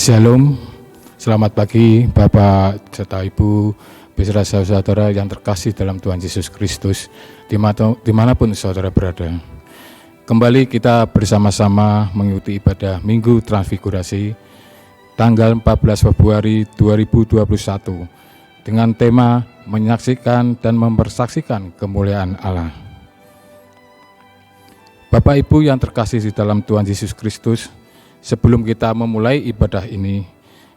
Shalom, selamat pagi Bapak serta Ibu, beserta saudara yang terkasih dalam Tuhan Yesus Kristus, dimanapun saudara berada. Kembali kita bersama-sama mengikuti ibadah Minggu Transfigurasi, tanggal 14 Februari 2021, dengan tema menyaksikan dan mempersaksikan kemuliaan Allah. Bapak Ibu yang terkasih di dalam Tuhan Yesus Kristus, sebelum kita memulai ibadah ini,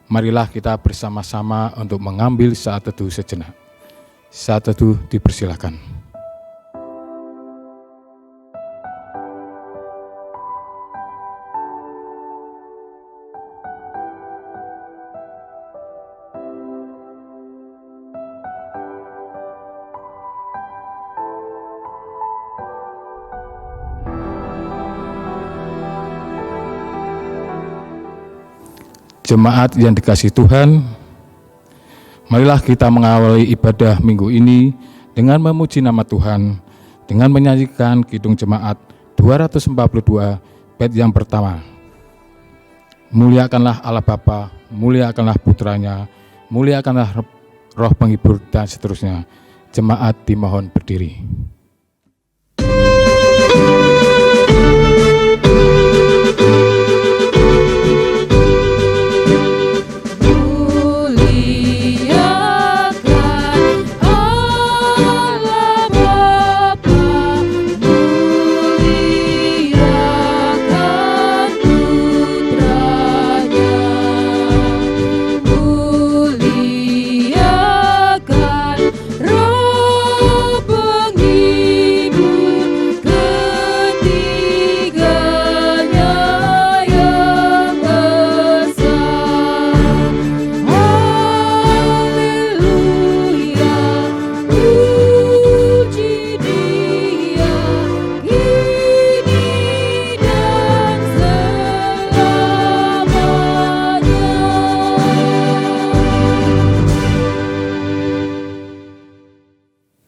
marilah kita bersama-sama untuk mengambil saat teduh sejenak. Saat teduh dipersilakan. Jemaat yang dikasihi Tuhan, marilah kita mengawali ibadah minggu ini dengan memuji nama Tuhan, dengan menyanyikan Kidung Jemaat 242 bait yang pertama. Muliakanlah Allah Bapa, muliakanlah Putranya, muliakanlah Roh Penghibur, dan seterusnya. Jemaat dimohon berdiri.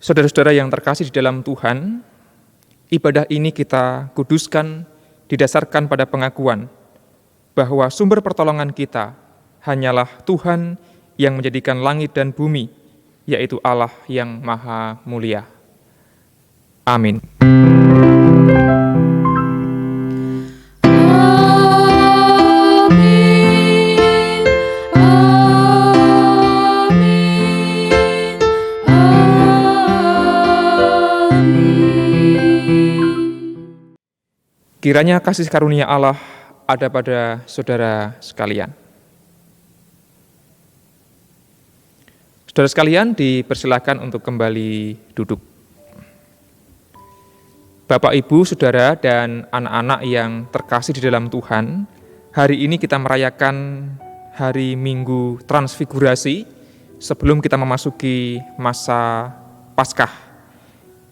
Saudara-saudara yang terkasih di dalam Tuhan, ibadah ini kita kuduskan didasarkan pada pengakuan bahwa sumber pertolongan kita hanyalah Tuhan yang menjadikan langit dan bumi, yaitu Allah yang Maha Mulia. Amin. Kiranya kasih karunia Allah ada pada saudara sekalian. Saudara sekalian dipersilakan untuk kembali duduk. Bapak, Ibu, Saudara, dan anak-anak yang terkasih di dalam Tuhan, hari ini kita merayakan hari Minggu Transfigurasi sebelum kita memasuki masa Paskah.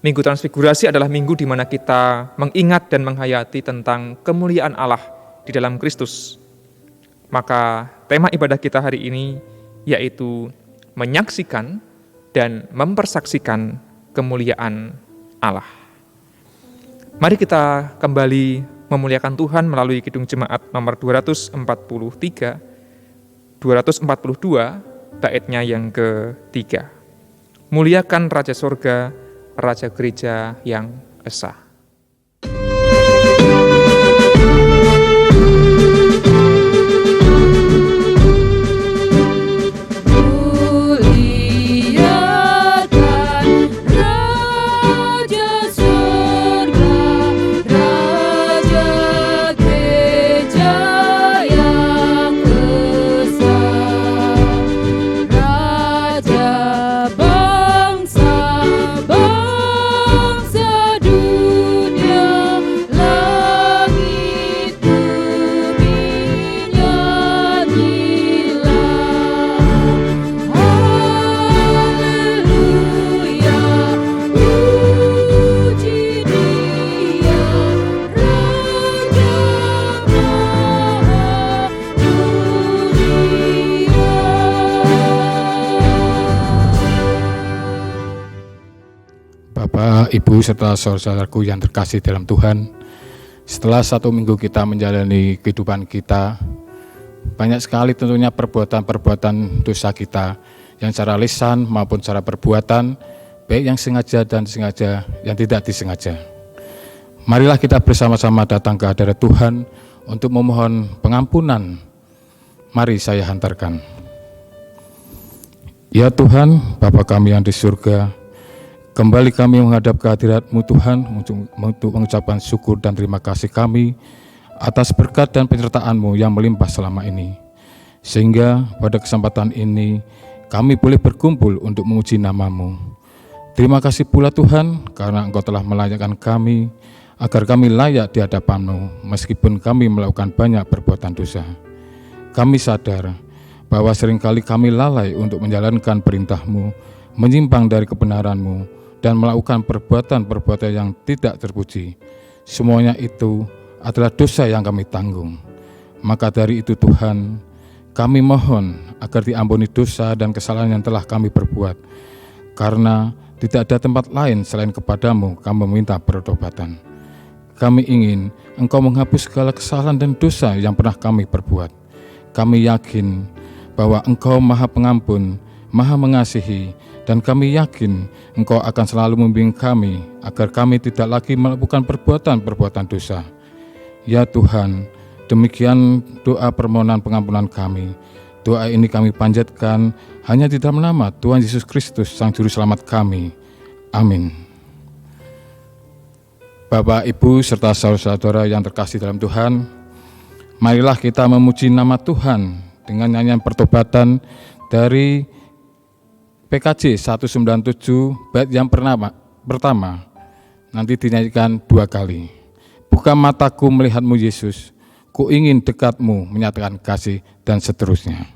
Minggu Transfigurasi adalah minggu di mana kita mengingat dan menghayati tentang kemuliaan Allah di dalam Kristus. Maka tema ibadah kita hari ini yaitu menyaksikan dan mempersaksikan kemuliaan Allah. Mari kita kembali memuliakan Tuhan melalui Kidung Jemaat nomor 243, 242, baitnya yang ketiga. Muliakan Raja Sorga, Raja Gereja yang esa. Bapak, Ibu, serta saudaraku yang terkasih dalam Tuhan, setelah 1 minggu kita menjalani kehidupan kita, Banyak sekali tentunya perbuatan-perbuatan dosa kita, yang secara lisan maupun secara perbuatan, baik yang sengaja dan sengaja, yang tidak disengaja. Marilah kita bersama-sama datang ke hadirat Tuhan untuk memohon pengampunan. Mari saya hantarkan. Ya Tuhan, Bapa kami yang di surga, kembali kami menghadap ke hadirat-Mu Tuhan untuk mengucapkan syukur dan terima kasih kami atas berkat dan penyertaan-Mu yang melimpah selama ini. Sehingga pada kesempatan ini kami boleh berkumpul untuk memuji nama-Mu. Terima kasih pula Tuhan karena Engkau telah melayakkan kami agar kami layak di hadapan-Mu meskipun kami melakukan banyak perbuatan dosa. Kami sadar bahwa seringkali kami lalai untuk menjalankan perintah-Mu, menyimpang dari kebenaran-Mu, dan melakukan perbuatan-perbuatan yang tidak terpuji. Semuanya itu adalah dosa yang kami tanggung. Maka dari itu Tuhan, kami mohon agar diampuni dosa dan kesalahan yang telah kami perbuat. Karena tidak ada tempat lain selain kepadamu kami meminta pertobatan. Kami ingin Engkau menghapus segala kesalahan dan dosa yang pernah kami perbuat. Kami yakin bahwa Engkau Maha Pengampun, Maha Mengasihi, dan kami yakin Engkau akan selalu membimbing kami agar kami tidak lagi melakukan perbuatan-perbuatan dosa. Ya Tuhan, demikian doa permohonan pengampunan kami. Doa ini kami panjatkan hanya di dalam nama Tuhan Yesus Kristus, Sang Juru Selamat kami. Amin. Bapak, Ibu, serta saudara-saudara yang terkasih dalam Tuhan, marilah kita memuji nama Tuhan dengan nyanyian pertobatan dari PKJ 197 bait yang pertama, nanti dinyanyikan 2 kali. Buka mataku melihat-Mu Yesus, ku ingin dekat-Mu menyatakan kasih, dan seterusnya.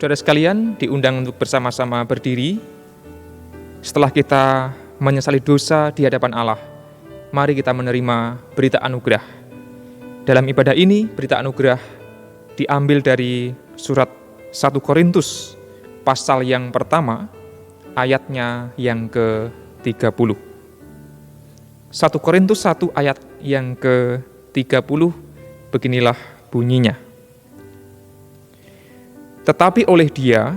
Saudara sekalian, diundang untuk bersama-sama berdiri. Setelah kita menyesali dosa di hadapan Allah, mari kita menerima berita anugerah. Dalam ibadah ini, berita anugerah diambil dari surat 1 Korintus, pasal yang pertama, ayatnya yang ke-30. 1 Korintus 1 ayat yang ke-30, beginilah bunyinya. Tetapi oleh Dia,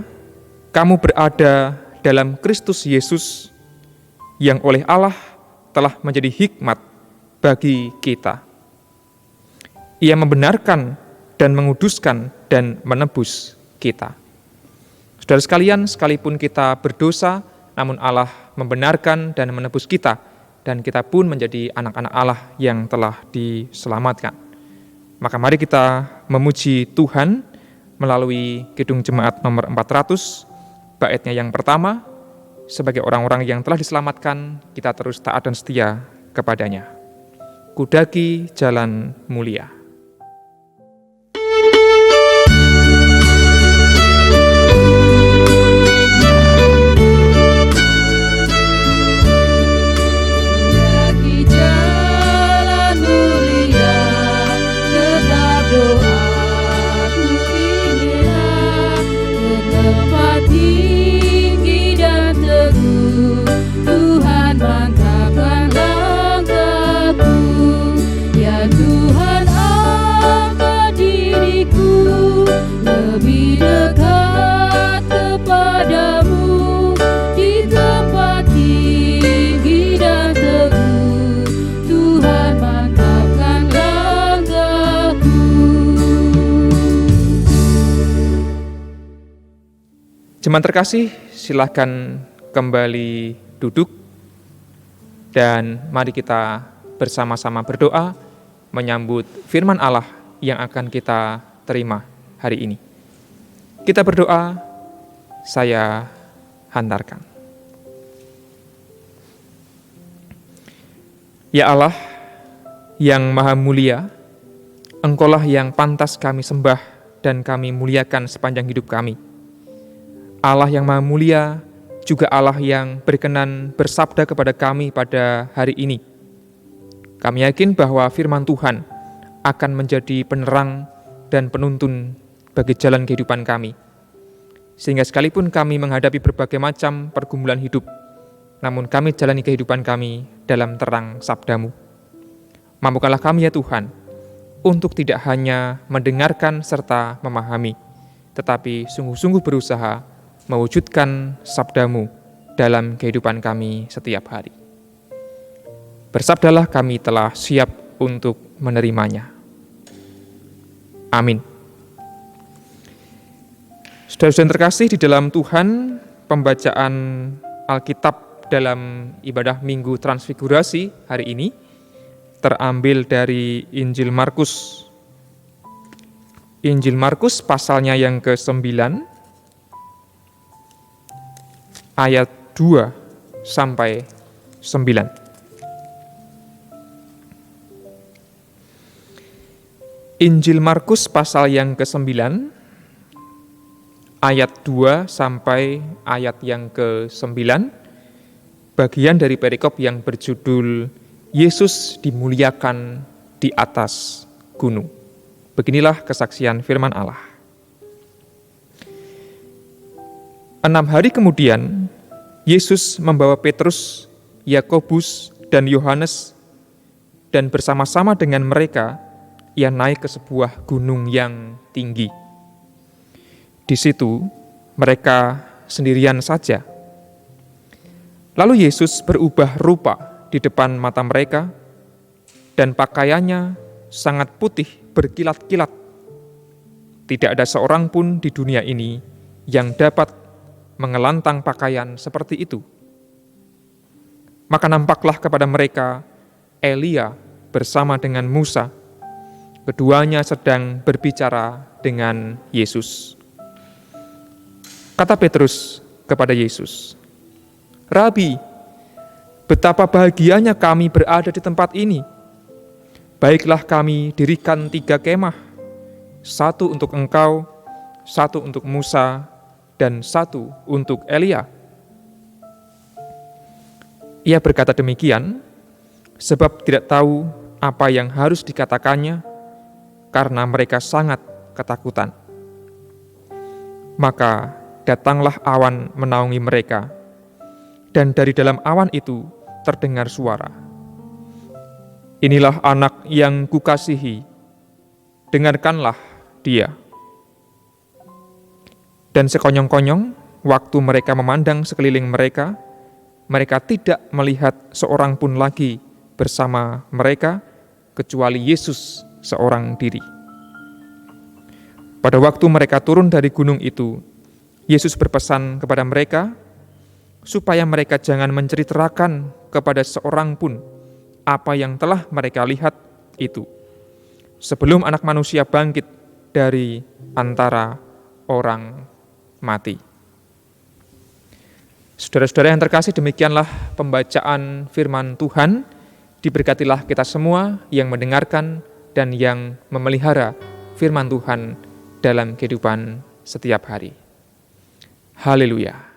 kamu berada dalam Kristus Yesus, yang oleh Allah telah menjadi hikmat bagi kita. Ia membenarkan dan menguduskan dan menebus kita. Saudara sekalian, sekalipun kita berdosa, namun Allah membenarkan dan menebus kita dan kita pun menjadi anak-anak Allah yang telah diselamatkan. Maka mari kita memuji Tuhan melalui Kidung Jemaat nomor 400, baitnya yang pertama, sebagai orang-orang yang telah diselamatkan, kita terus taat dan setia kepadanya. Kudaki jalan mulia. Jemaat terkasih, silakan kembali duduk dan mari kita bersama-sama berdoa menyambut firman Allah yang akan kita terima hari ini. Kita berdoa, saya hantarkan. Ya Allah, yang maha mulia, Engkaulah yang pantas kami sembah dan kami muliakan sepanjang hidup kami. Allah yang maha mulia, juga Allah yang berkenan bersabda kepada kami pada hari ini. Kami yakin bahwa firman Tuhan akan menjadi penerang dan penuntun bagi jalan kehidupan kami. Sehingga sekalipun kami menghadapi berbagai macam pergumulan hidup, namun kami jalani kehidupan kami dalam terang sabda-Mu. Mampukanlah kami ya Tuhan, untuk tidak hanya mendengarkan serta memahami, tetapi sungguh-sungguh berusaha mewujudkan sabda-Mu dalam kehidupan kami setiap hari. Bersabdalah, kami telah siap untuk menerimanya. Amin. Saudara-saudara terkasih di dalam Tuhan, pembacaan Alkitab dalam ibadah Minggu Transfigurasi hari ini terambil dari Injil Markus. Injil Markus pasalnya yang ke-9, ayat 2 sampai 9. Injil Markus pasal yang ke-9, ayat 2 sampai ayat yang ke-9, bagian dari perikop yang berjudul Yesus dimuliakan di atas gunung. Beginilah kesaksian firman Allah. 6 hari kemudian, Yesus membawa Petrus, Yakobus, dan Yohanes, dan bersama-sama dengan mereka, ia naik ke sebuah gunung yang tinggi. Di situ, mereka sendirian saja. Lalu Yesus berubah rupa di depan mata mereka, dan pakaiannya sangat putih berkilat-kilat. Tidak ada seorang pun di dunia ini yang dapat mengelantang pakaian seperti itu. Maka nampaklah kepada mereka Elia bersama dengan Musa. Keduanya sedang berbicara dengan Yesus. Kata Petrus kepada Yesus, "Rabi, betapa bahagianya kami berada di tempat ini. Baiklah kami dirikan 3 kemah, 1 untuk engkau, 1 untuk Musa, dan 1 untuk Elia." Ia berkata demikian, sebab tidak tahu apa yang harus dikatakannya, karena mereka sangat ketakutan. Maka datanglah awan menaungi mereka, dan dari dalam awan itu terdengar suara, "Inilah anak yang kukasihi, dengarkanlah dia." Dan sekonyong-konyong, waktu mereka memandang sekeliling mereka, mereka tidak melihat seorang pun lagi bersama mereka, kecuali Yesus seorang diri. Pada waktu mereka turun dari gunung itu, Yesus berpesan kepada mereka, supaya mereka jangan menceritakan kepada seorang pun apa yang telah mereka lihat itu, sebelum Anak Manusia bangkit dari antara orang mati. Saudara-saudara yang terkasih, demikianlah pembacaan firman Tuhan. Diberkatilah kita semua yang mendengarkan dan yang memelihara firman Tuhan dalam kehidupan setiap hari. Haleluya.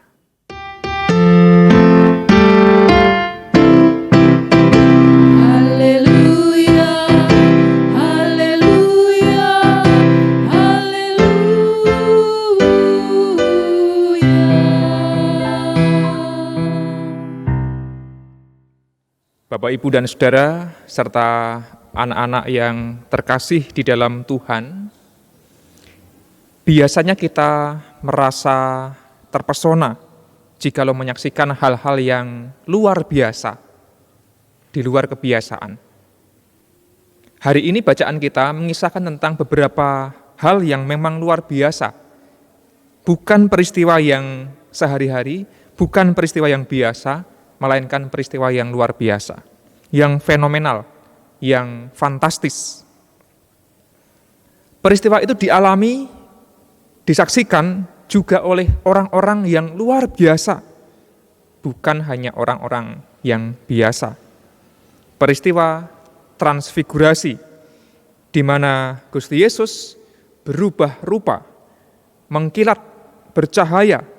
Bapak, Ibu, dan Saudara, serta anak-anak yang terkasih di dalam Tuhan, biasanya kita merasa terpesona jikalau menyaksikan hal-hal yang luar biasa, di luar kebiasaan. Hari ini bacaan kita mengisahkan tentang beberapa hal yang memang luar biasa, bukan peristiwa yang sehari-hari, bukan peristiwa yang biasa, melainkan peristiwa yang luar biasa, yang fenomenal, yang fantastis. Peristiwa itu dialami, disaksikan juga oleh orang-orang yang luar biasa, bukan hanya orang-orang yang biasa. Peristiwa transfigurasi, di mana Gusti Yesus berubah rupa, mengkilat, bercahaya,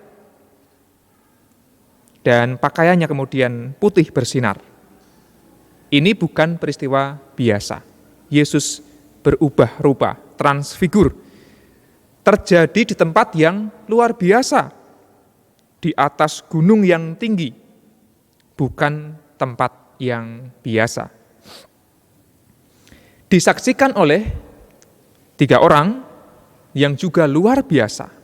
dan pakaiannya kemudian putih bersinar. Ini bukan peristiwa biasa. Yesus berubah rupa, transfigur, terjadi di tempat yang luar biasa, di atas gunung yang tinggi, bukan tempat yang biasa. Disaksikan oleh 3 orang yang juga luar biasa.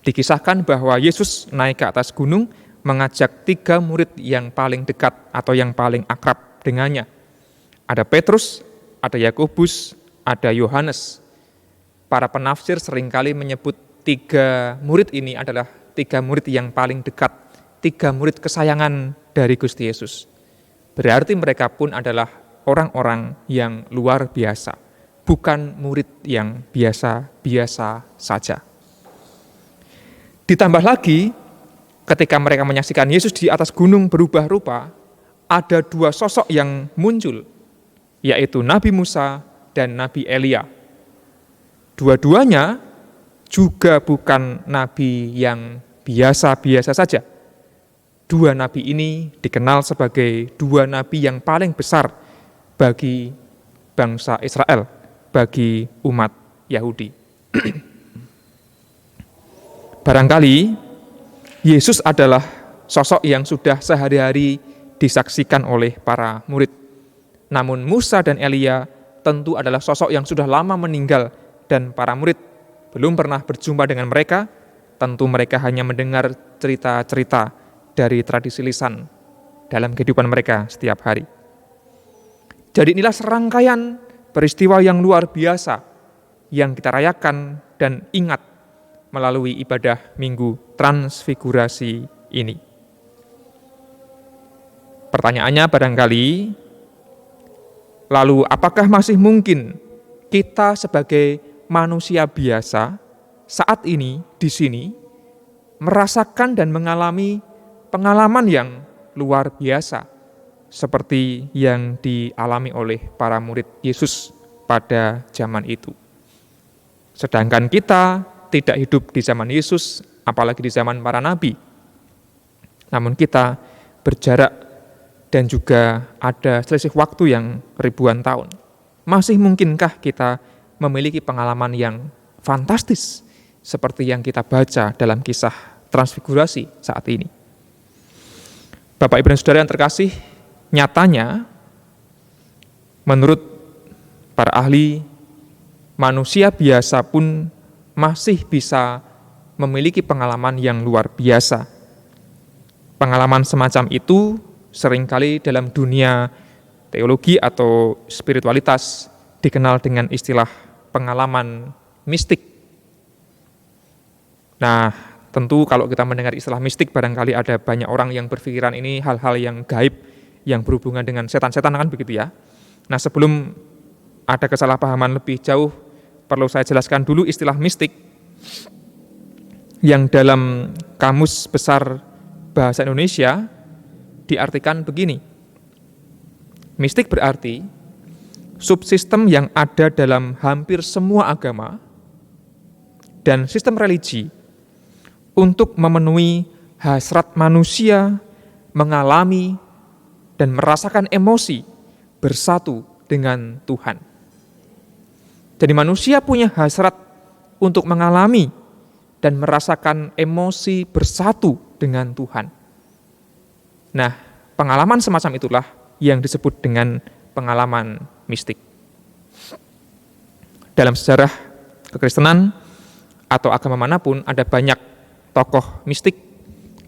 Dikisahkan bahwa Yesus naik ke atas gunung, mengajak 3 murid yang paling dekat atau yang paling akrab dengannya. Ada Petrus, ada Yakobus, ada Yohanes. Para penafsir seringkali menyebut 3 murid ini adalah 3 murid yang paling dekat, 3 murid kesayangan dari Gusti Yesus. Berarti mereka pun adalah orang-orang yang luar biasa, bukan murid yang biasa-biasa saja. Ditambah lagi, ketika mereka menyaksikan Yesus di atas gunung berubah rupa, ada 2 sosok yang muncul, yaitu Nabi Musa dan Nabi Elia. Dua-duanya juga bukan nabi yang biasa-biasa saja. 2 nabi ini dikenal sebagai 2 nabi yang paling besar bagi bangsa Israel, bagi umat Yahudi. Barangkali Yesus adalah sosok yang sudah sehari-hari disaksikan oleh para murid. Namun Musa dan Elia tentu adalah sosok yang sudah lama meninggal dan para murid belum pernah berjumpa dengan mereka. Tentu mereka hanya mendengar cerita-cerita dari tradisi lisan dalam kehidupan mereka setiap hari. Jadi inilah serangkaian peristiwa yang luar biasa yang kita rayakan dan ingat melalui ibadah Minggu Transfigurasi ini. Pertanyaannya barangkali, lalu apakah masih mungkin kita sebagai manusia biasa saat ini di sini merasakan dan mengalami pengalaman yang luar biasa seperti yang dialami oleh para murid Yesus pada zaman itu? Sedangkan kita tidak hidup di zaman Yesus, apalagi di zaman para nabi. Namun kita berjarak dan juga ada selisih waktu yang ribuan tahun. Masih mungkinkah kita memiliki pengalaman yang fantastis seperti yang kita baca dalam kisah transfigurasi saat ini? Bapak, Ibu, dan Saudara yang terkasih, nyatanya menurut para ahli, manusia biasa pun masih bisa memiliki pengalaman yang luar biasa. Pengalaman semacam itu seringkali dalam dunia teologi atau spiritualitas dikenal dengan istilah pengalaman mistik. Nah, tentu kalau kita mendengar istilah mistik, barangkali ada banyak orang yang berpikiran ini hal-hal yang gaib, yang berhubungan dengan setan-setan, kan begitu ya. Nah, sebelum ada kesalahpahaman lebih jauh, perlu saya jelaskan dulu istilah mistik yang dalam Kamus Besar Bahasa Indonesia diartikan begini. Mistik berarti subsistem yang ada dalam hampir semua agama dan sistem religi untuk memenuhi hasrat manusia mengalami dan merasakan emosi bersatu dengan Tuhan. Jadi manusia punya hasrat untuk mengalami dan merasakan emosi bersatu dengan Tuhan. Nah, pengalaman semacam itulah yang disebut dengan pengalaman mistik. Dalam sejarah kekristenan atau agama manapun ada banyak tokoh mistik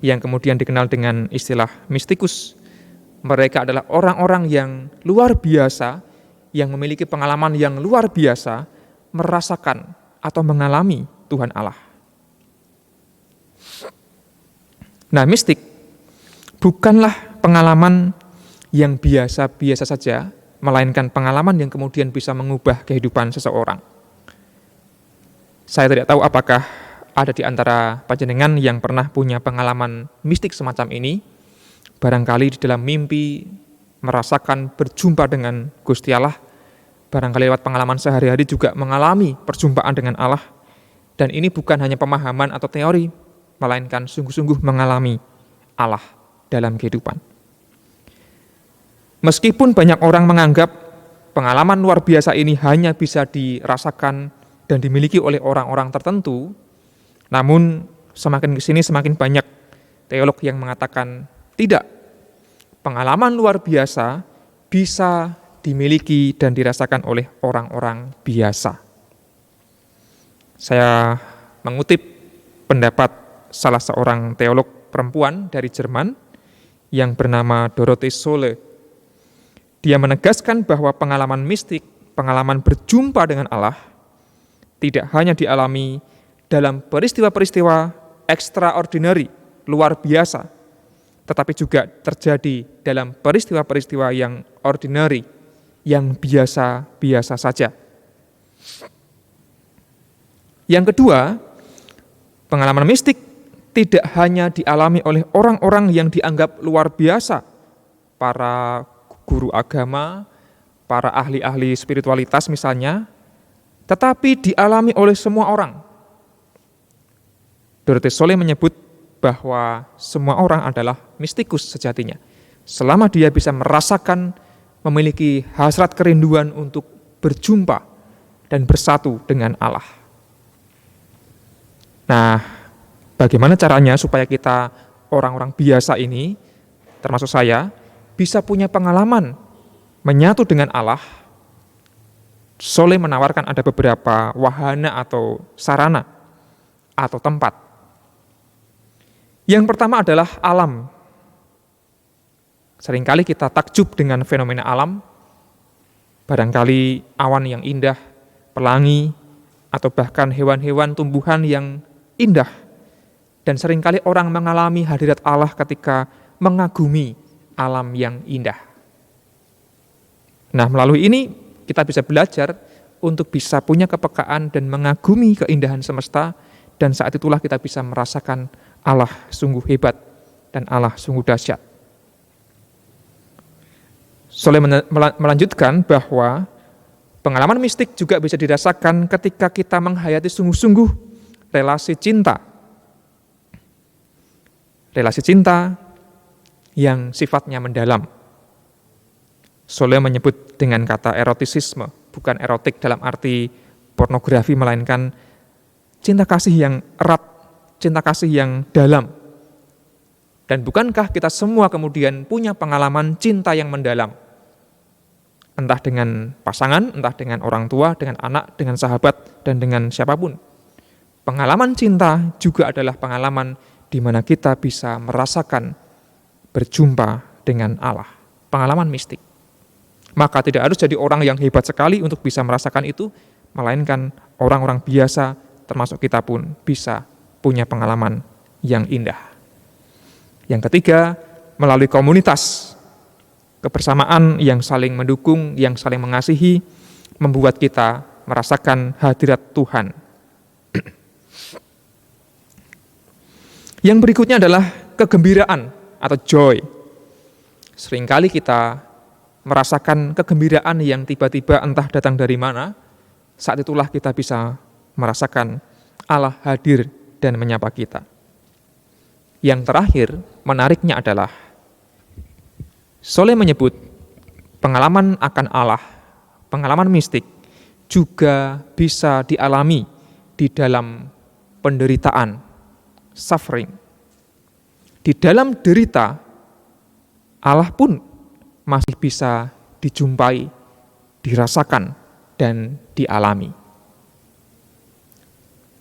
yang kemudian dikenal dengan istilah mistikus. Mereka adalah orang-orang yang luar biasa, yang memiliki pengalaman yang luar biasa, merasakan atau mengalami Tuhan Allah. Nah, mistik bukanlah pengalaman yang biasa-biasa saja, melainkan pengalaman yang kemudian bisa mengubah kehidupan seseorang. Saya tidak tahu apakah ada di antara panjenengan yang pernah punya pengalaman mistik semacam ini, barangkali di dalam mimpi merasakan berjumpa dengan Gusti Allah, barangkali lewat pengalaman sehari-hari juga mengalami perjumpaan dengan Allah, dan ini bukan hanya pemahaman atau teori, melainkan sungguh-sungguh mengalami Allah dalam kehidupan. Meskipun banyak orang menganggap pengalaman luar biasa ini hanya bisa dirasakan dan dimiliki oleh orang-orang tertentu, namun semakin kesini semakin banyak teolog yang mengatakan tidak. Pengalaman luar biasa bisa dimiliki dan dirasakan oleh orang-orang biasa. Saya mengutip pendapat salah seorang teolog perempuan dari Jerman yang bernama Dorothee Sölle. Dia menegaskan bahwa pengalaman mistik, pengalaman berjumpa dengan Allah, tidak hanya dialami dalam peristiwa-peristiwa extraordinary, luar biasa, tetapi juga terjadi dalam peristiwa-peristiwa yang ordinary, yang biasa-biasa saja. Yang kedua, pengalaman mistik tidak hanya dialami oleh orang-orang yang dianggap luar biasa, para guru agama, para ahli-ahli spiritualitas misalnya, tetapi dialami oleh semua orang. Dorothee Sölle menyebut bahwa semua orang adalah mistikus sejatinya, selama dia bisa merasakan, memiliki hasrat kerinduan untuk berjumpa dan bersatu dengan Allah. Nah, bagaimana caranya supaya kita orang-orang biasa ini, termasuk saya, bisa punya pengalaman menyatu dengan Allah? Sölle menawarkan ada beberapa wahana atau sarana atau tempat. Yang pertama adalah alam. Seringkali kita takjub dengan fenomena alam, barangkali awan yang indah, pelangi, atau bahkan hewan-hewan tumbuhan yang indah. Dan seringkali orang mengalami hadirat Allah ketika mengagumi alam yang indah. Nah, melalui ini kita bisa belajar untuk bisa punya kepekaan dan mengagumi keindahan semesta, dan saat itulah kita bisa merasakan Allah sungguh hebat dan Allah sungguh dahsyat. Sölle melanjutkan bahwa pengalaman mistik juga bisa dirasakan ketika kita menghayati sungguh-sungguh relasi cinta. Relasi cinta yang sifatnya mendalam. Sölle menyebut dengan kata erotisisme, bukan erotik dalam arti pornografi, melainkan cinta kasih yang erat, cinta kasih yang dalam. Dan bukankah kita semua kemudian punya pengalaman cinta yang mendalam? Entah dengan pasangan, entah dengan orang tua, dengan anak, dengan sahabat, dan dengan siapapun. Pengalaman cinta juga adalah pengalaman di mana kita bisa merasakan berjumpa dengan Allah. Pengalaman mistik. Maka tidak harus jadi orang yang hebat sekali untuk bisa merasakan itu, melainkan orang-orang biasa, termasuk kita pun bisa punya pengalaman yang indah. Yang ketiga, melalui komunitas. Kebersamaan yang saling mendukung, yang saling mengasihi, membuat kita merasakan hadirat Tuhan. Yang berikutnya adalah kegembiraan atau joy. Seringkali kita merasakan kegembiraan yang tiba-tiba entah datang dari mana, saat itulah kita bisa merasakan Allah hadir dan menyapa kita. Yang terakhir, menariknya adalah Soleh menyebut pengalaman akan Allah, pengalaman mistik juga bisa dialami di dalam penderitaan, suffering. Di dalam derita, Allah pun masih bisa dijumpai, dirasakan, dan dialami.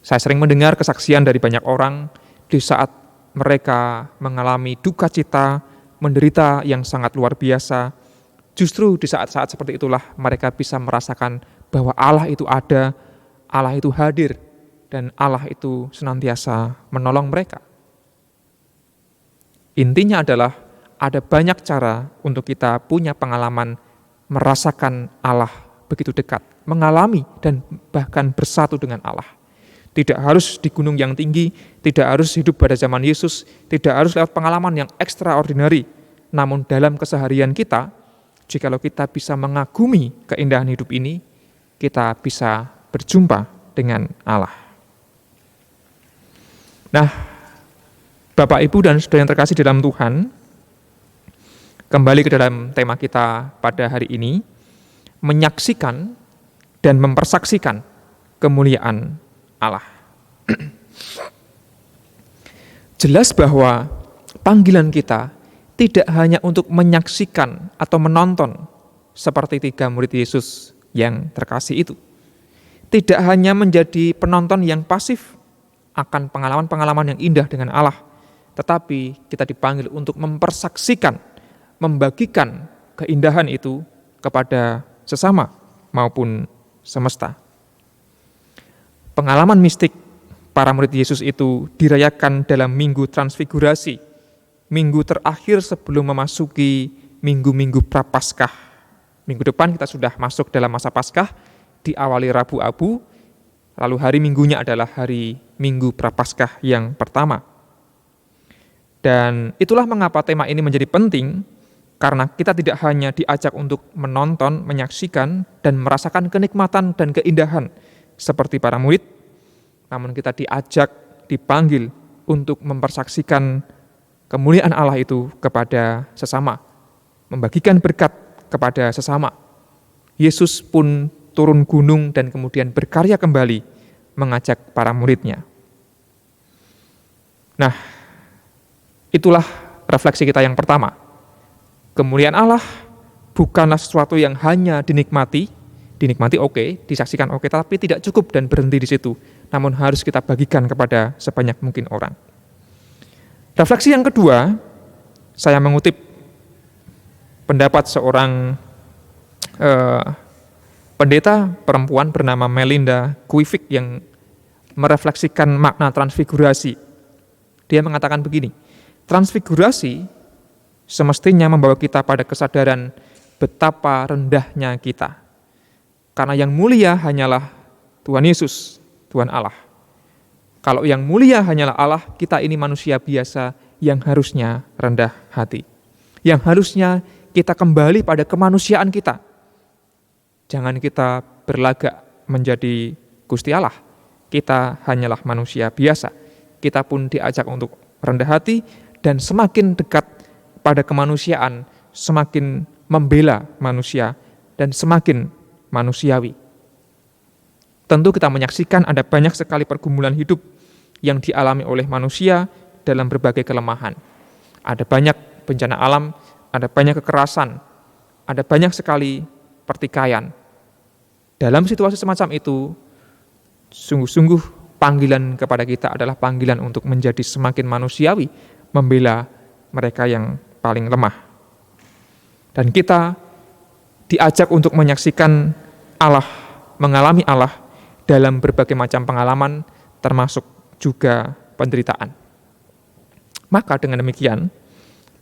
Saya sering mendengar kesaksian dari banyak orang di saat mereka mengalami duka cita, menderita yang sangat luar biasa. Justru di saat-saat seperti itulah mereka bisa merasakan bahwa Allah itu ada, Allah itu hadir, dan Allah itu senantiasa menolong mereka. Intinya adalah ada banyak cara untuk kita punya pengalaman merasakan Allah begitu dekat, mengalami dan bahkan bersatu dengan Allah. Tidak harus di gunung yang tinggi, tidak harus hidup pada zaman Yesus, tidak harus lewat pengalaman yang extraordinary. Namun dalam keseharian kita, jikalau kita bisa mengagumi keindahan hidup ini, kita bisa berjumpa dengan Allah. Nah, Bapak, Ibu, dan saudara yang terkasih dalam Tuhan, kembali ke dalam tema kita pada hari ini, menyaksikan dan mempersaksikan kemuliaan Allah. Jelas bahwa panggilan kita tidak hanya untuk menyaksikan atau menonton seperti 3 murid Yesus yang terkasih itu. Tidak hanya menjadi penonton yang pasif akan pengalaman-pengalaman yang indah dengan Allah, tetapi kita dipanggil untuk mempersaksikan, membagikan keindahan itu kepada sesama maupun semesta. Pengalaman mistik para murid Yesus itu dirayakan dalam Minggu Transfigurasi, minggu terakhir sebelum memasuki minggu-minggu Prapaskah. Minggu depan kita sudah masuk dalam masa Paskah, diawali Rabu Abu, lalu hari Minggunya adalah hari Minggu Prapaskah yang pertama. Dan itulah mengapa tema ini menjadi penting, karena kita tidak hanya diajak untuk menonton, menyaksikan, dan merasakan kenikmatan dan keindahan seperti para murid, namun kita diajak, dipanggil untuk mempersaksikan kemuliaan Allah itu kepada sesama, membagikan berkat kepada sesama. Yesus pun turun gunung dan kemudian berkarya kembali, mengajak para muridnya. Nah, itulah refleksi kita yang pertama. Kemuliaan Allah bukanlah sesuatu yang hanya dinikmati oke, disaksikan oke, tapi tidak cukup dan berhenti di situ. Namun harus kita bagikan kepada sebanyak mungkin orang. Refleksi yang kedua, saya mengutip pendapat seorang pendeta perempuan bernama Melinda Kuivik yang merefleksikan makna transfigurasi. Dia mengatakan begini, transfigurasi semestinya membawa kita pada kesadaran betapa rendahnya kita. Karena yang mulia hanyalah Tuhan Yesus, Tuhan Allah. Kalau yang mulia hanyalah Allah, kita ini manusia biasa yang harusnya rendah hati. Yang harusnya kita kembali pada kemanusiaan kita. Jangan kita berlagak menjadi Gusti Allah. Kita hanyalah manusia biasa. Kita pun diajak untuk rendah hati dan semakin dekat pada kemanusiaan, semakin membela manusia dan semakin manusiawi. Tentu kita menyaksikan ada banyak sekali pergumulan hidup yang dialami oleh manusia dalam berbagai kelemahan. Ada banyak bencana alam, ada banyak kekerasan, ada banyak sekali pertikaian. Dalam situasi semacam itu, sungguh-sungguh panggilan kepada kita adalah panggilan untuk menjadi semakin manusiawi, membela mereka yang paling lemah. Dan kita diajak untuk menyaksikan Allah, mengalami Allah dalam berbagai macam pengalaman, termasuk juga penderitaan. Maka dengan demikian,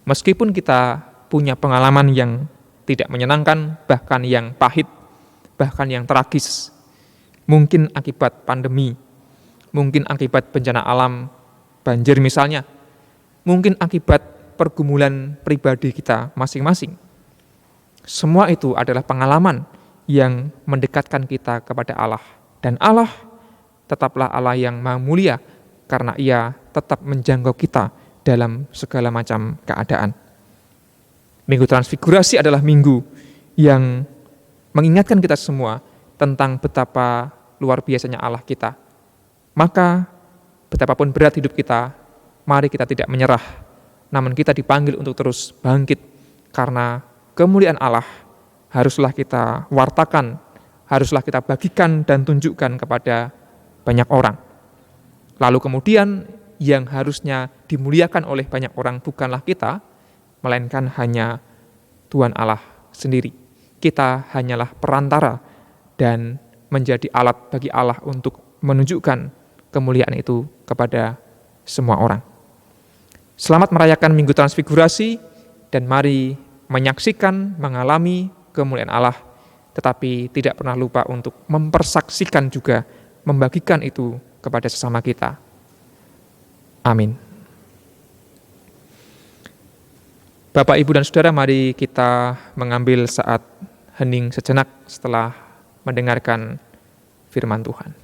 meskipun kita punya pengalaman yang tidak menyenangkan, bahkan yang pahit, bahkan yang tragis, mungkin akibat pandemi, mungkin akibat bencana alam, banjir misalnya, mungkin akibat pergumulan pribadi kita masing-masing. Semua itu adalah pengalaman yang mendekatkan kita kepada Allah. Dan Allah tetaplah Allah yang Maha Mulia, karena Ia tetap menjangkau kita dalam segala macam keadaan. Minggu Transfigurasi adalah minggu yang mengingatkan kita semua tentang betapa luar biasanya Allah kita. Maka betapapun berat hidup kita, mari kita tidak menyerah, namun kita dipanggil untuk terus bangkit, karena kemuliaan Allah haruslah kita wartakan, haruslah kita bagikan dan tunjukkan kepada banyak orang. Lalu kemudian yang harusnya dimuliakan oleh banyak orang bukanlah kita, melainkan hanya Tuhan Allah sendiri. Kita hanyalah perantara dan menjadi alat bagi Allah untuk menunjukkan kemuliaan itu kepada semua orang. Selamat merayakan Minggu Transfigurasi, dan mari menyaksikan, mengalami kemuliaan Allah, tetapi tidak pernah lupa untuk mempersaksikan juga, membagikan itu kepada sesama kita. Amin. Bapak, Ibu, dan Saudara, mari kita mengambil saat hening sejenak setelah mendengarkan firman Tuhan.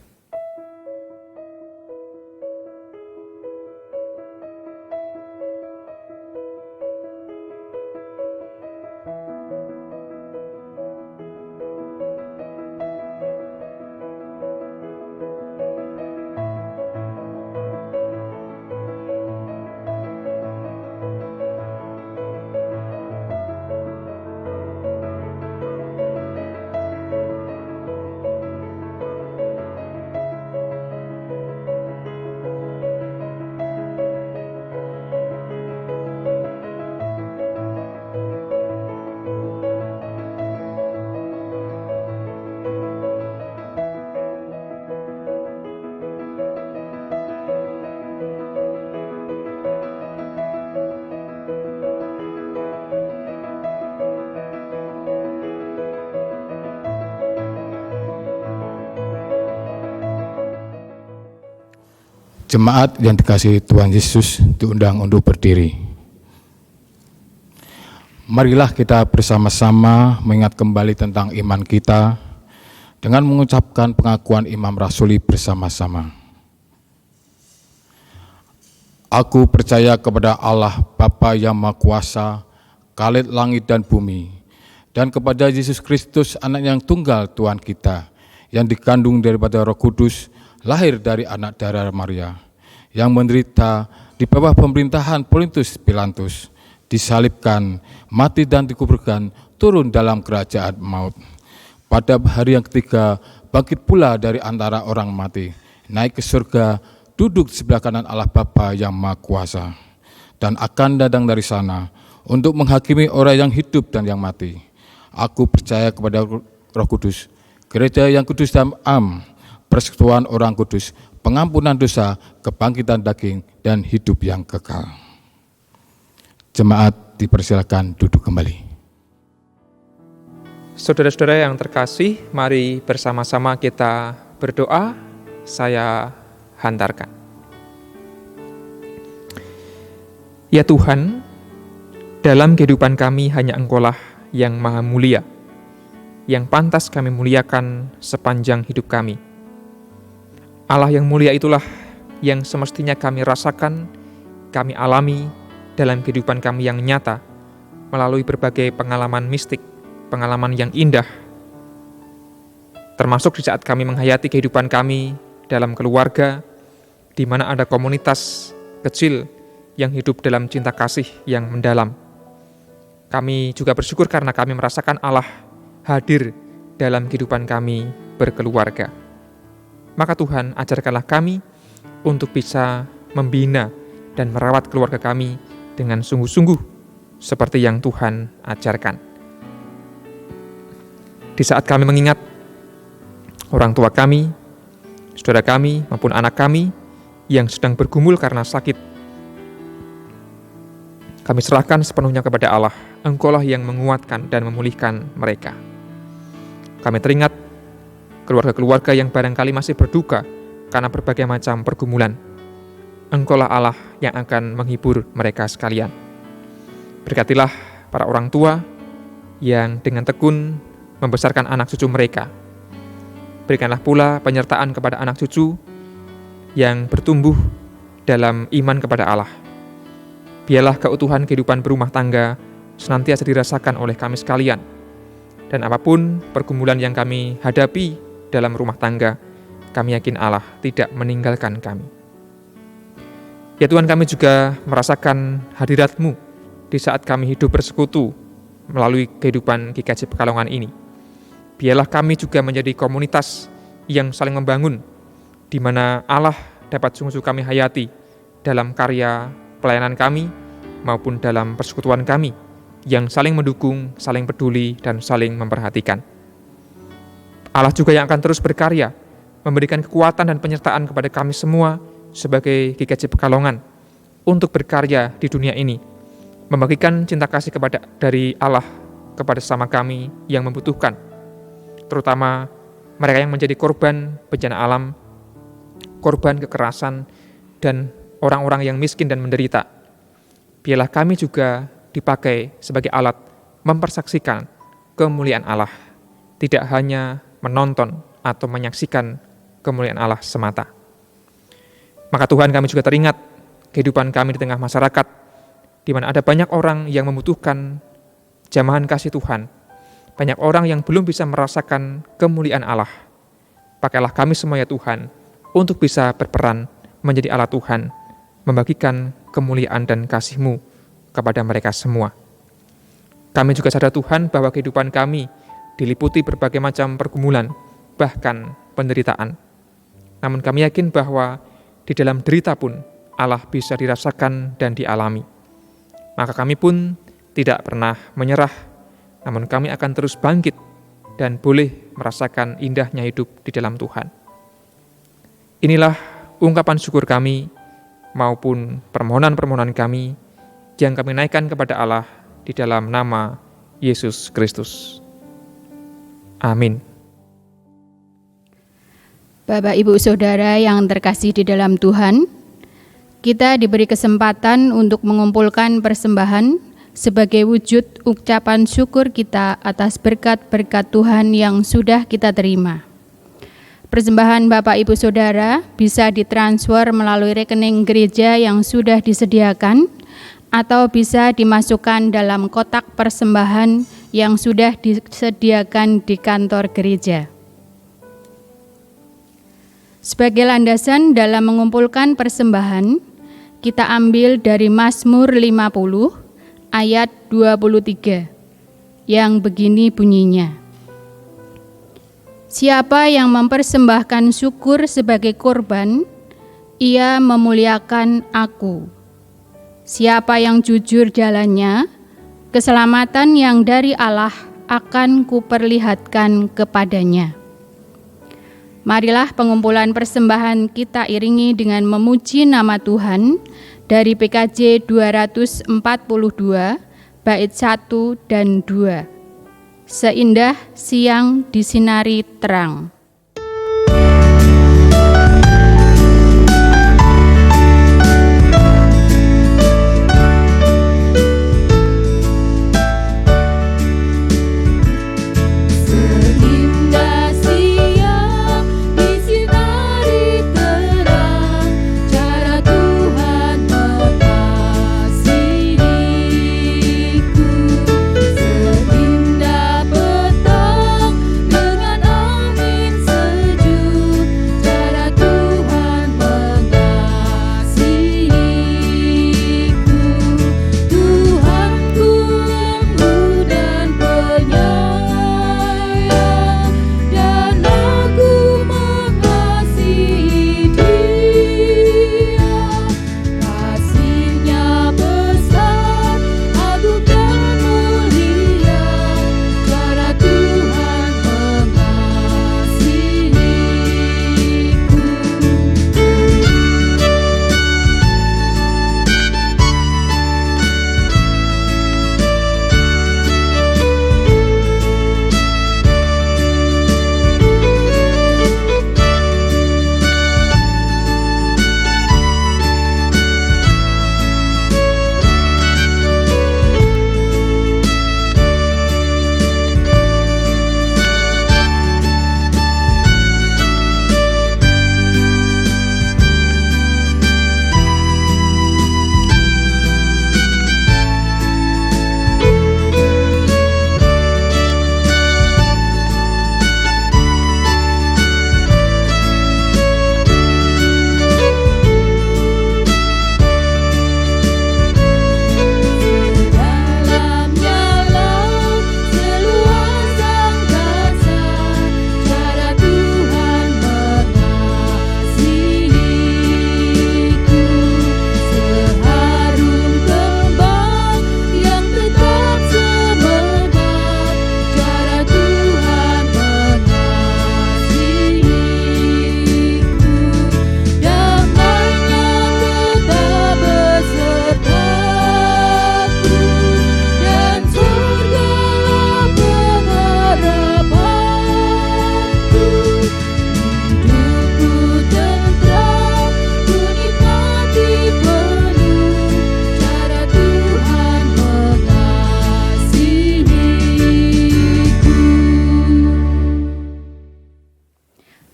Jemaat yang dikasihi Tuhan Yesus diundang untuk berdiri. Marilah kita bersama-sama mengingat kembali tentang iman kita dengan mengucapkan pengakuan imam rasuli bersama-sama. Aku percaya kepada Allah Bapa yang Maha Kuasa, Khalid langit dan bumi, dan kepada Yesus Kristus, Anak yang tunggal Tuhan kita, yang dikandung daripada Roh Kudus, lahir dari anak darah Maria, yang menderita di bawah pemerintahan Pontius Pilatus, disalibkan, mati dan dikuburkan, turun dalam kerajaan maut. Pada hari yang ketiga, bangkit pula dari antara orang mati, naik ke surga, duduk di sebelah kanan Allah Bapa yang Maha Kuasa, dan akan datang dari sana untuk menghakimi orang yang hidup dan yang mati. Aku percaya kepada Roh Kudus, gereja yang kudus dan am, persekutuan orang kudus, pengampunan dosa, kebangkitan daging, dan hidup yang kekal. Jemaat dipersilakan duduk kembali. Saudara-saudara yang terkasih, mari bersama-sama kita berdoa. Saya hantarkan. Ya Tuhan, dalam kehidupan kami hanya Engkau-lah yang Maha Mulia, yang pantas kami muliakan sepanjang hidup kami. Allah yang mulia itulah yang semestinya kami rasakan, kami alami dalam kehidupan kami yang nyata, melalui berbagai pengalaman mistik, pengalaman yang indah, termasuk di saat kami menghayati kehidupan kami dalam keluarga, di mana ada komunitas kecil yang hidup dalam cinta kasih yang mendalam. Kami juga bersyukur karena kami merasakan Allah hadir dalam kehidupan kami berkeluarga. Maka Tuhan, ajarkanlah kami untuk bisa membina dan merawat keluarga kami dengan sungguh-sungguh seperti yang Tuhan ajarkan. Di saat kami mengingat orang tua kami, saudara kami maupun anak kami yang sedang bergumul karena sakit, Kami serahkan sepenuhnya kepada Allah. Engkaulah yang menguatkan dan memulihkan mereka. Kami teringat keluarga-keluarga yang barangkali masih berduka karena berbagai macam pergumulan. Engkaulah Allah yang akan menghibur mereka sekalian. Berkatilah para orang tua yang dengan tekun membesarkan anak cucu mereka. Berikanlah pula penyertaan kepada anak cucu yang bertumbuh dalam iman kepada Allah. Biarlah keutuhan kehidupan berumah tangga senantiasa dirasakan oleh kami sekalian. Dan apapun pergumulan yang kami hadapi dalam rumah tangga, kami yakin Allah tidak meninggalkan kami. Ya Tuhan, kami juga merasakan hadirat-Mu di saat kami hidup bersekutu melalui kehidupan GKJ Pekalongan ini. Biarlah kami juga menjadi komunitas yang saling membangun, di mana Allah dapat sungguh-sungguh kami hayati dalam karya pelayanan kami maupun dalam persekutuan kami, yang saling mendukung, saling peduli, dan saling memperhatikan. Allah juga yang akan terus berkarya, memberikan kekuatan dan penyertaan kepada kami semua sebagai GKJ Pekalongan untuk berkarya di dunia ini, membagikan cinta kasih dari Allah kepada sesama kami yang membutuhkan, terutama mereka yang menjadi korban bencana alam, korban kekerasan, dan orang-orang yang miskin dan menderita. Biarlah kami juga dipakai sebagai alat mempersaksikan kemuliaan Allah, tidak hanya menonton atau menyaksikan kemuliaan Allah semata. Maka Tuhan, kami juga teringat kehidupan kami di tengah masyarakat, di mana ada banyak orang yang membutuhkan jamahan kasih Tuhan, banyak orang yang belum bisa merasakan kemuliaan Allah. Pakailah kami semua ya Tuhan, untuk bisa berperan menjadi alat Tuhan, membagikan kemuliaan dan kasih-Mu kepada mereka semua. Kami juga sadar Tuhan bahwa kehidupan kami diliputi berbagai macam pergumulan, bahkan penderitaan. Namun kami yakin bahwa di dalam derita pun Allah bisa dirasakan dan dialami. Maka kami pun tidak pernah menyerah, namun kami akan terus bangkit dan boleh merasakan indahnya hidup di dalam Tuhan. Inilah ungkapan syukur kami maupun permohonan-permohonan kami yang kami naikkan kepada Allah di dalam nama Yesus Kristus. Amin. Bapak, Ibu, Saudara yang terkasih di dalam Tuhan, kita diberi kesempatan untuk mengumpulkan persembahan sebagai wujud ucapan syukur kita atas berkat-berkat Tuhan yang sudah kita terima. Persembahan Bapak, Ibu, Saudara bisa ditransfer melalui rekening gereja yang sudah disediakan atau bisa dimasukkan dalam kotak persembahan yang sudah disediakan di kantor gereja. Sebagai landasan dalam mengumpulkan persembahan, kita ambil dari Mazmur 50 ayat 23 yang begini bunyinya. Siapa yang mempersembahkan syukur sebagai korban, ia memuliakan aku. Siapa yang jujur jalannya, keselamatan yang dari Allah akan kuperlihatkan kepadanya. Marilah pengumpulan persembahan kita iringi dengan memuji nama Tuhan dari PKJ 242 bait 1 dan 2. Seindah siang disinari terang. Dengan amin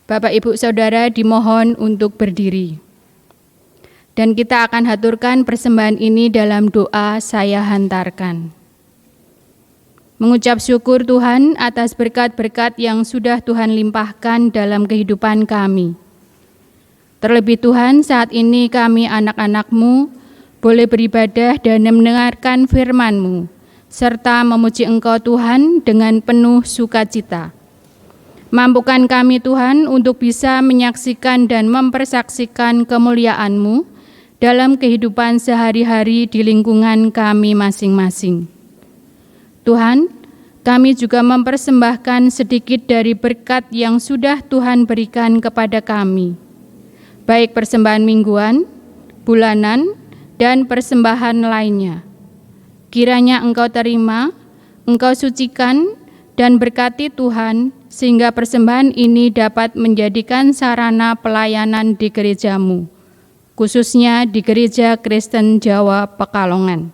Bapak, Ibu, Saudara dimohon untuk berdiri. Dan kita akan haturkan persembahan ini dalam doa saya hantarkan. Mengucap syukur Tuhan atas berkat-berkat yang sudah Tuhan limpahkan dalam kehidupan kami. Terlebih Tuhan, saat ini kami anak-anak-Mu boleh beribadah dan mendengarkan firman-Mu, serta memuji Engkau Tuhan dengan penuh sukacita. Mampukan kami Tuhan untuk bisa menyaksikan dan mempersaksikan kemuliaan-Mu dalam kehidupan sehari-hari di lingkungan kami masing-masing. Tuhan, kami juga mempersembahkan sedikit dari berkat yang sudah Tuhan berikan kepada kami, baik persembahan mingguan, bulanan, dan persembahan lainnya. Kiranya Engkau terima, Engkau sucikan, dan berkati Tuhan, sehingga persembahan ini dapat menjadikan sarana pelayanan di gereja-Mu, khususnya di Gereja Kristen Jawa Pekalongan.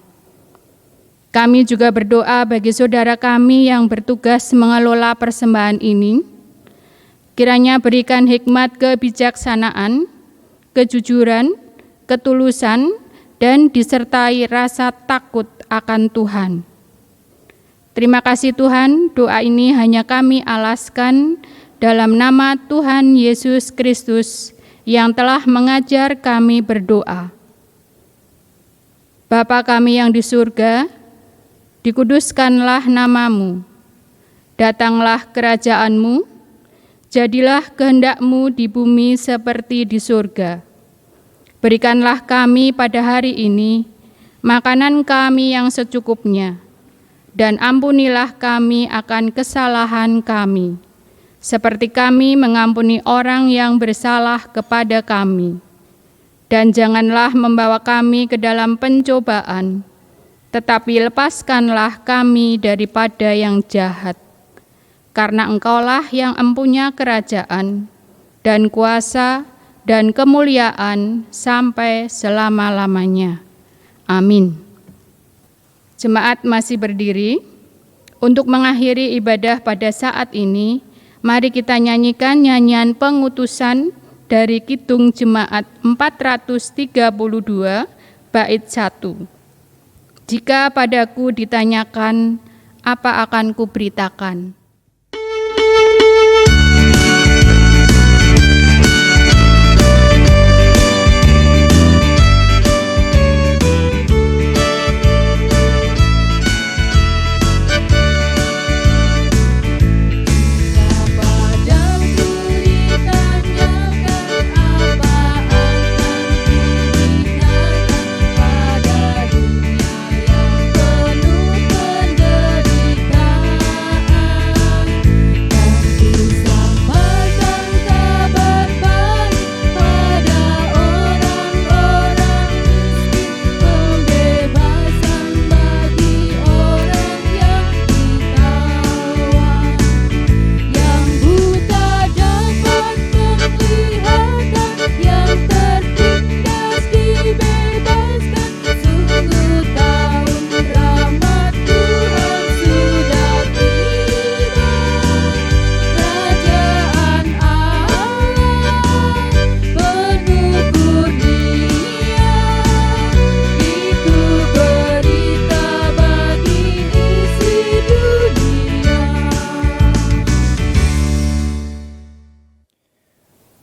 Kami juga berdoa bagi saudara kami yang bertugas mengelola persembahan ini. Kiranya berikan hikmat kebijaksanaan, kejujuran, ketulusan, dan disertai rasa takut akan Tuhan. Terima kasih Tuhan, doa ini hanya kami alaskan dalam nama Tuhan Yesus Kristus yang telah mengajar kami berdoa. Bapa kami yang di surga, dikuduskanlah nama-Mu, datanglah kerajaan-Mu, jadilah kehendak-Mu di bumi seperti di surga. Berikanlah kami pada hari ini makanan kami yang secukupnya, dan ampunilah kami akan kesalahan kami, seperti kami mengampuni orang yang bersalah kepada kami. Dan janganlah membawa kami ke dalam pencobaan, tetapi lepaskanlah kami daripada yang jahat. Karena Engkaulah yang empunya kerajaan, dan kuasa, dan kemuliaan sampai selama-lamanya. Amin. Jemaat masih berdiri. Untuk mengakhiri ibadah pada saat ini, mari kita nyanyikan nyanyian pengutusan dari Kidung Jemaat 432, bait 1. Jika padaku ditanyakan, apa akan kuberitakan?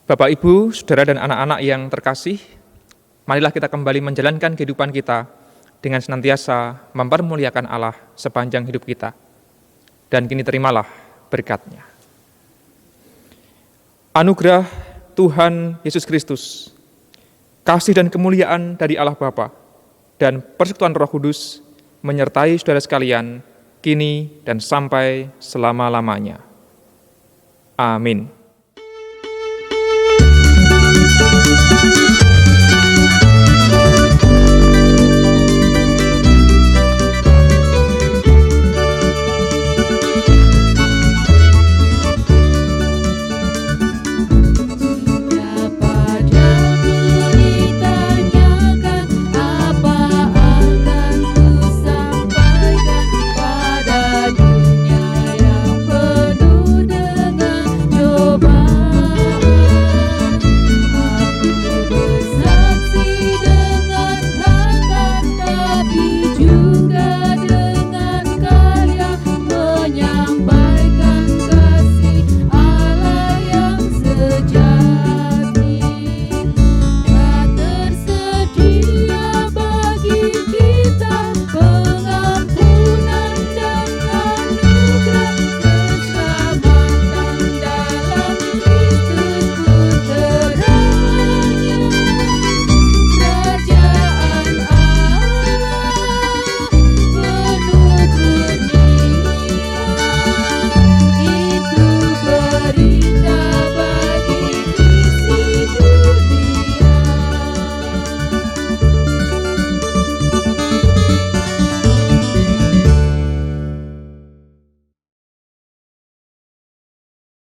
Bapak, Ibu, Saudara, dan anak-anak yang terkasih, marilah kita kembali menjalankan kehidupan kita dengan senantiasa mempermuliakan Allah sepanjang hidup kita. Dan kini terimalah berkat-Nya. Anugerah Tuhan Yesus Kristus, kasih dan kemuliaan dari Allah Bapa, dan persekutuan Roh Kudus menyertai saudara sekalian, kini dan sampai selama-lamanya. Amin.